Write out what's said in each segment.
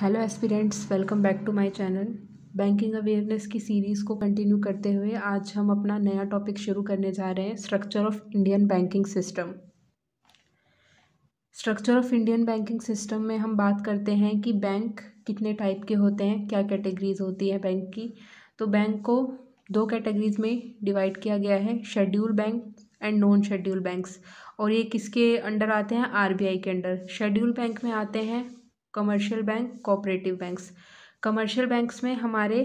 Hello aspirants, welcome back to my channel. Banking awareness की series को continue करते हुए आज हम अपना नया टॉपिक शुरू करने जा रहे हैं, structure of Indian banking system. Structure of Indian banking system में हम बात करते हैं कि बैंक कितने टाइप के होते हैं, क्या कैटेगरीज होती है बैंक की। तो बैंक को दो कैटेगरीज में डिवाइड किया गया है, schedule bank and non schedule banks. और ये किसके अंडर आते हैं? आरबीआई के अंडर। शेड्यूल बैंक में आते हैं commercial bank, cooperative banks. Commercial banks में हमारे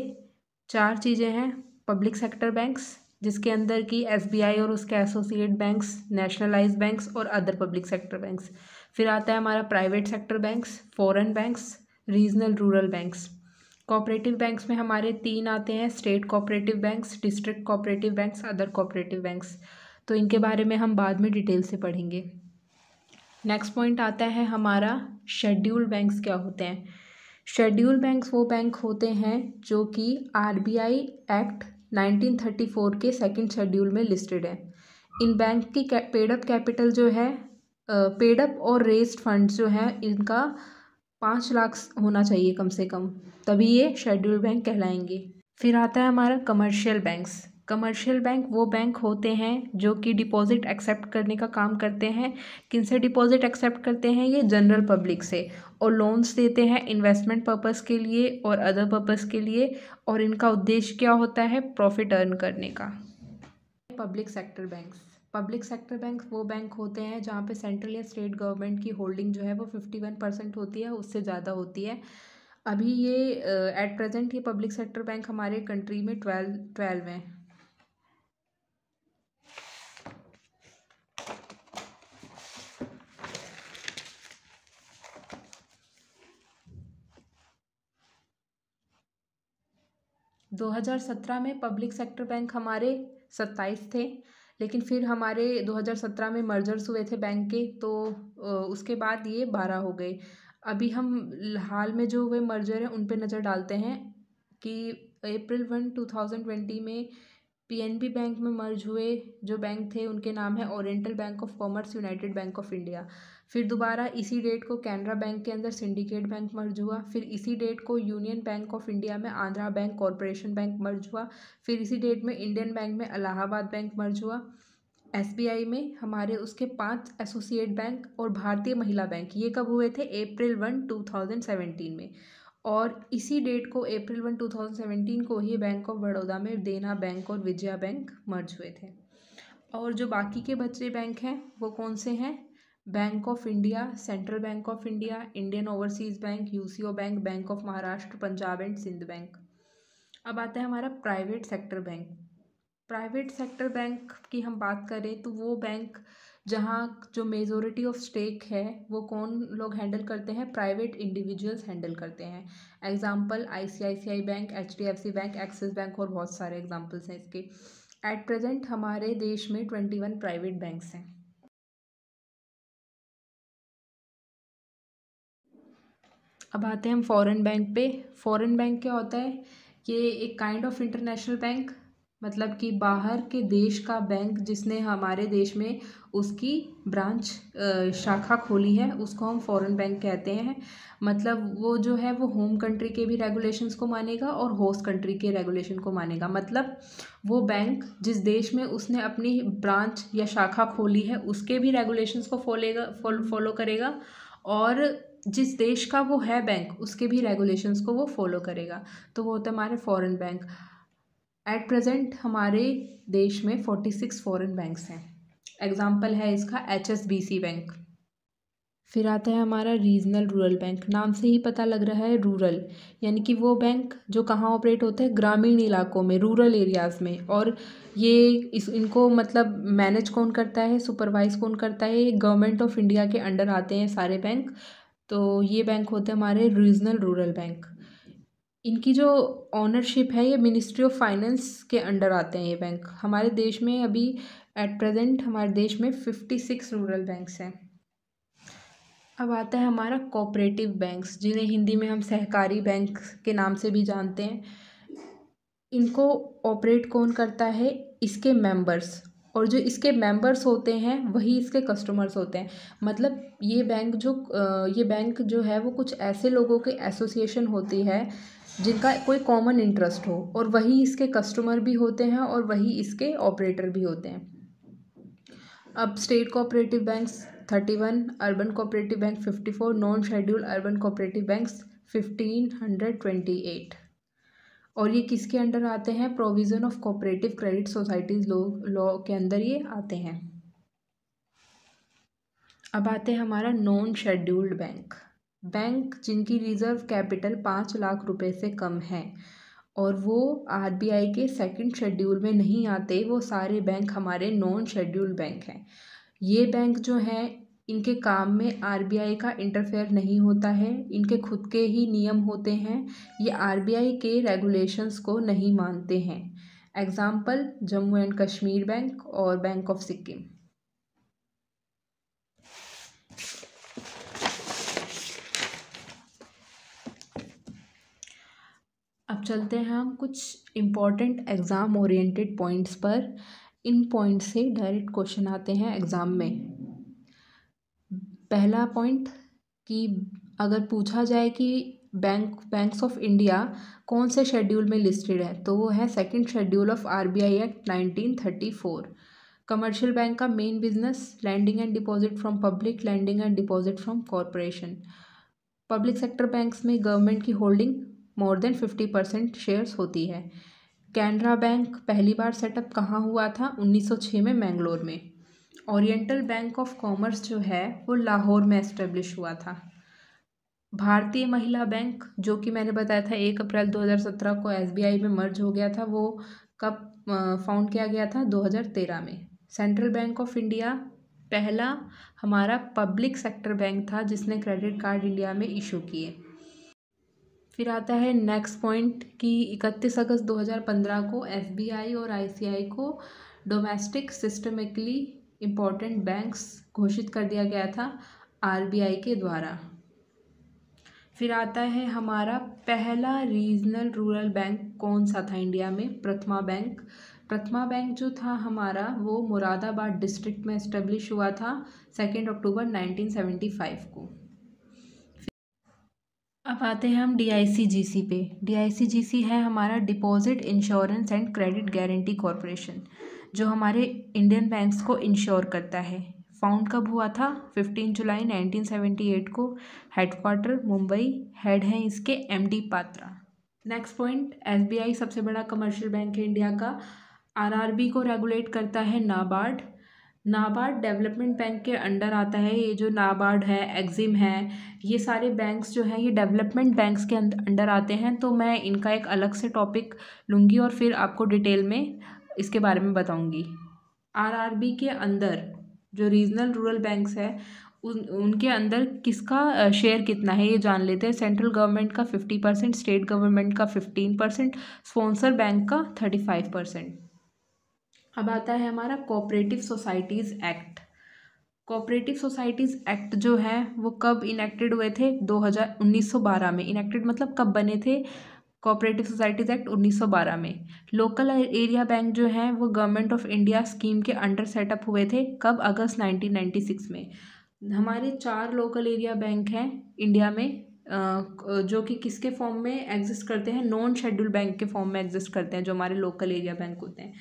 चार चीज़ें हैं। पब्लिक सेक्टर बैंक्स, जिसके अंदर की एसबीआई और उसके एसोसिएट बैंक्स, नेशनलाइज्ड बैंक्स और अदर पब्लिक सेक्टर बैंक्स। फिर आता है हमारा private sector banks, foreign banks, regional rural banks. Cooperative banks में हमारे तीन आते हैं, state cooperative banks, district cooperative banks, other cooperative banks. तो इनके बारे में हम बाद में डिटेल से पढ़ेंगे। नेक्स्ट पॉइंट आता है हमारा शेड्यूल्ड बैंक्स क्या होते हैं। शेड्यूल्ड बैंक्स वो बैंक होते हैं जो कि आरबीआई एक्ट 1934 के सेकंड शेड्यूल में लिस्टेड है। इन बैंक की पेडअप कैपिटल जो है, पेडअप और रेस्ड फंड्स जो है, इनका 5 लाख होना चाहिए कम से कम, तभी ये शेड्यूल्ड बैंक कहलाएंगे। फिर आता है हमारा कमर्शियल बैंक्स। कमर्शियल बैंक वो बैंक होते हैं जो कि डिपॉजिट एक्सेप्ट करने का काम करते हैं। किनसे डिपॉजिट एक्सेप्ट करते हैं? ये जनरल पब्लिक से। और लोन्स देते हैं इन्वेस्टमेंट पर्पस के लिए और अदर पर्पस के लिए। और इनका उद्देश्य क्या होता है? प्रॉफिट अर्न करने का। Public sector banks. Public sector bank वो बैंक होते हैं जहाँ पे सेंट्रल या स्टेट गवर्नमेंट की होल्डिंग जो है वो 51% होती है, उससे ज़्यादा होती है। अभी ये एट प्रेजेंट ये पब्लिक सेक्टर बैंक हमारे कंट्री में 12 हैं। – 2017 में पब्लिक सेक्टर बैंक हमारे 27 थे, लेकिन फिर हमारे 2017 में मर्जर्स हुए थे बैंक के, तो उसके बाद ये 12 हो गए। अभी हम हाल में जो हुए मर्जर हैं उन पे नज़र डालते हैं कि अप्रैल 1, 2020 में पीएनबी बैंक में मर्ज हुए जो बैंक थे उनके नाम है oriental bank of commerce, United bank of India. फिर दोबारा इसी डेट को कैनरा बैंक के अंदर सिंडिकेट बैंक मर्ज हुआ। फिर इसी डेट को यूनियन बैंक ऑफ इंडिया में आंध्रा बैंक कॉरपोरेशन बैंक मर्ज हुआ। फिर इसी डेट में इंडियन बैंक में इलाहाबाद बैंक मर्ज हुआ। एसबीआई में हमारे उसके 5 एसोसिएट बैंक और भारतीय महिला बैंक, ये कब हुए थे? अप्रैल 1, 2017 में। और इसी डेट को अप्रैल 1, 2017 को ही बैंक ऑफ बड़ौदा में देना बैंक और विजया बैंक मर्ज हुए थे। और जो बाकी के बचे बैंक हैं वो कौन से हैं? Bank of India, central bank of India, Indian overseas bank, UCO bank, bank of Maharashtra, Punjab and Sindh bank. अब आता है हमारा private sector bank. Private sector bank की हम बात करें तो वो बैंक जहाँ जो मेजोरिटी ऑफ स्टेक है वो कौन लोग हैंडल करते हैं? प्राइवेट इंडिविजुअल्स हैंडल करते हैं। Example ICICI bank, HDFC bank, axis bank और बहुत सारे एग्जांपल्स हैं इसके। एट प्रेजेंट हमारे देश में 21 प्राइवेट बैंक्स हैं। अब आते हैं हम फॉरेन बैंक पे। फॉरेन बैंक क्या होता है? ये एक काइंड ऑफ इंटरनेशनल बैंक, मतलब कि बाहर के देश का बैंक जिसने हमारे देश में उसकी ब्रांच शाखा खोली है, उसको हम फॉरेन बैंक कहते हैं। मतलब वो जो है वो होम कंट्री के भी रेगुलेशंस को मानेगा और होस्ट कंट्री के रेगुलेशन को मानेगा। मतलब वो बैंक जिस देश में उसने अपनी ब्रांच या शाखा खोली है उसके भी रेगुलेशंस को फॉलो करेगा, और जिस देश का वो है बैंक उसके भी रेगुलेशंस को वो फॉलो करेगा। तो वो होता है हमारे फॉरेन बैंक। एट प्रेजेंट हमारे देश में 46 फॉरेन बैंक्स हैं। एग्जाम्पल है इसका HSBC बैंक। फिर आता है हमारा रीजनल रूरल बैंक। नाम से ही पता लग रहा है रूरल, यानी कि वो बैंक जो कहाँ ऑपरेट होते हैं? ग्रामीण इलाकों में, रूरल एरियाज़ में। और ये इनको मतलब मैनेज कौन करता है, सुपरवाइज कौन करता है? ये गवर्नमेंट ऑफ इंडिया के अंडर आते हैं सारे बैंक। तो ये बैंक होते हैं हमारे रीजनल रूरल बैंक। इनकी जो ऑनरशिप है ये मिनिस्ट्री ऑफ फाइनेंस के अंडर आते हैं ये बैंक। हमारे देश में अभी एट प्रेजेंट हमारे देश में 56 रूरल बैंक्स हैं। अब आता है हमारा कोऑपरेटिव बैंक्स, जिन्हें हिंदी में हम सहकारी बैंक के नाम से भी जानते हैं। इनको ऑपरेट कौन करता है? इसके मेंबर्स। और जो इसके मेंबर्स होते हैं वही इसके कस्टमर्स होते हैं। मतलब ये बैंक जो है वो कुछ ऐसे लोगों के एसोसिएशन होती है जिनका कोई कॉमन इंटरेस्ट हो, और वही इसके कस्टमर भी होते हैं और वही इसके ऑपरेटर भी होते हैं। अब state cooperative banks 31, urban cooperative bank 54, non schedule urban cooperative banks 1528। और ये किसके अंडर आते हैं? Provision of cooperative credit societies law के अंदर ये आते हैं। अब आते हैं हमारा नॉन शेड्यूल्ड बैंक जिनकी रिजर्व कैपिटल 5 लाख रुपए से कम है और वो आरबीआई के सेकंड शेड्यूल में नहीं आते, वो सारे बैंक हमारे नॉन शेड्यूल्ड बैंक हैं। ये बैंक जो हैं इनके काम में आरबीआई का इंटरफेयर नहीं होता है, इनके खुद के ही नियम होते हैं, ये आरबीआई के रेगुलेशंस को नहीं मानते हैं। Example Jammu and Kashmir bank और बैंक ऑफ सिक्किम। अब चलते हैं हम कुछ इम्पॉर्टेंट एग्ज़ाम ओरिएंटेड पॉइंट्स पर। इन पॉइंट्स से डायरेक्ट क्वेश्चन आते हैं एग्ज़ाम में। पहला पॉइंट कि अगर पूछा जाए कि बैंक्स ऑफ इंडिया कौन से शेड्यूल में लिस्टेड है, तो वो है second schedule of RBI act 1934। Commercial bank का main business lending and deposit from public, lending and deposit from corporation. Public sector banks में गवर्नमेंट की होल्डिंग मोर देन 50% शेयर्स होती है। कैनरा बैंक पहली बार सेटअप कहाँ हुआ था? 1906 में मैंगलोर में। ओरिएंटल बैंक ऑफ कॉमर्स जो है वो लाहौर में एस्टेब्लिश हुआ था। भारतीय महिला बैंक जो कि मैंने बताया था 1 अप्रैल 2017 को एसबीआई में मर्ज हो गया था, वो कब फाउंड किया गया था? 2013 में। सेंट्रल बैंक ऑफ इंडिया पहला हमारा पब्लिक सेक्टर बैंक था जिसने क्रेडिट कार्ड इंडिया में इशू किए। फिर आता है नेक्स्ट पॉइंट कि 31 अगस्त 2015 को एसबीआई और आईसीआई को डोमेस्टिक सिस्टमिकली इम्पॉर्टेंट बैंक्स घोषित कर दिया गया था आरबीआई के द्वारा। फिर आता है हमारा पहला रीजनल रूरल बैंक कौन सा था इंडिया में? प्रथमा बैंक। प्रथमा बैंक जो था हमारा वो मुरादाबाद डिस्ट्रिक्ट में एस्टेब्लिश हुआ था 2 अक्टूबर 1975 को। अब आते हैं हम डीआईसीजीसी पे। डीआईसीजीसी है हमारा deposit insurance and credit guarantee corporation जो हमारे इंडियन बैंक्स को इंश्योर करता है। फाउंड कब हुआ था? 15 जुलाई 1978 को। हेडक्वार्टर मुंबई, हेड हैं इसके MD Patra. Next point, SBI सबसे बड़ा कमर्शियल बैंक है इंडिया का। आरआरबी को रेगुलेट करता है नाबार्ड। नाबार्ड डेवलपमेंट बैंक के अंडर आता है। ये जो नाबार्ड है, एक्जिम है, ये सारे बैंक्स जो हैं ये डेवलपमेंट बैंक्स के अंडर आते हैं। तो मैं इनका एक अलग से टॉपिक लूँगी और फिर आपको डिटेल में इसके बारे में बताऊँगी। आरआरबी के अंदर जो रीजनल रूरल बैंक्स है उनके अंदर किसका शेयर कितना है ये जान लेते हैं। सेंट्रल गवर्नमेंट का 50%, स्टेट गवर्नमेंट का 15%, स्पॉन्सर बैंक का 35%। अब आता है हमारा cooperative societies act. Cooperative societies act जो है वो कब इनेक्टेड हुए थे? 1912 में। इनेक्टेड मतलब कब बने थे? कोऑपरेटिव सोसाइटीज़ एक्ट 1912 में। लोकल एरिया बैंक जो हैं वो गवर्नमेंट ऑफ इंडिया स्कीम के अंडर सेटअप हुए थे। कब? अगस्त 1996 में। हमारे 4 लोकल एरिया बैंक हैं इंडिया में जो कि किसके फॉर्म में एग्जिस्ट करते हैं? नॉन शेड्यूल बैंक के फॉर्म में एग्जिस्ट करते हैं जो हमारे लोकल एरिया बैंक होते हैं।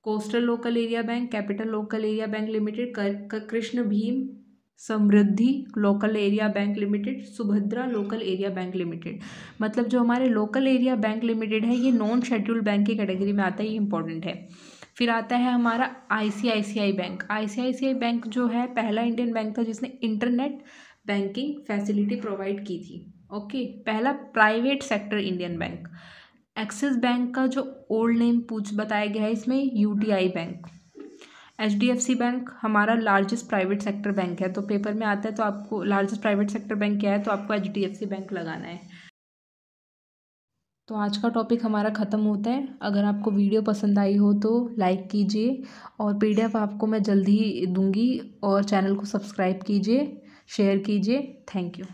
Coastal local area bank, capital local area bank limited, Krishna Bhima Samruddhi local area bank limited, Subhadra local area bank limited. मतलब जो हमारे लोकल एरिया बैंक लिमिटेड है ये नॉन शेड्यूल बैंक की कैटेगरी में आता है, ये इंपॉर्टेंट है। फिर आता है हमारा आईसीआईसीआई बैंक। आईसीआईसीआई बैंक जो है पहला इंडियन बैंक था जिसने इंटरनेट बैंकिंग फैसिलिटी प्रोवाइड की थी। ओके, पहला private sector Indian bank. Axis bank का जो ओल्ड नेम बताया गया है इसमें यूटीआई बैंक। एचडीएफसी बैंक हमारा लार्जेस्ट प्राइवेट सेक्टर बैंक है, तो पेपर में आता है तो आपको लार्जेस्ट प्राइवेट सेक्टर बैंक क्या है तो आपको एचडीएफसी बैंक लगाना है। तो आज का टॉपिक हमारा ख़त्म होता है। अगर आपको वीडियो पसंद आई हो तो लाइक कीजिए और पीडीएफ आपको मैं जल्दी ही दूंगी, और चैनल को सब्सक्राइब कीजिए, शेयर कीजिए। Thank you.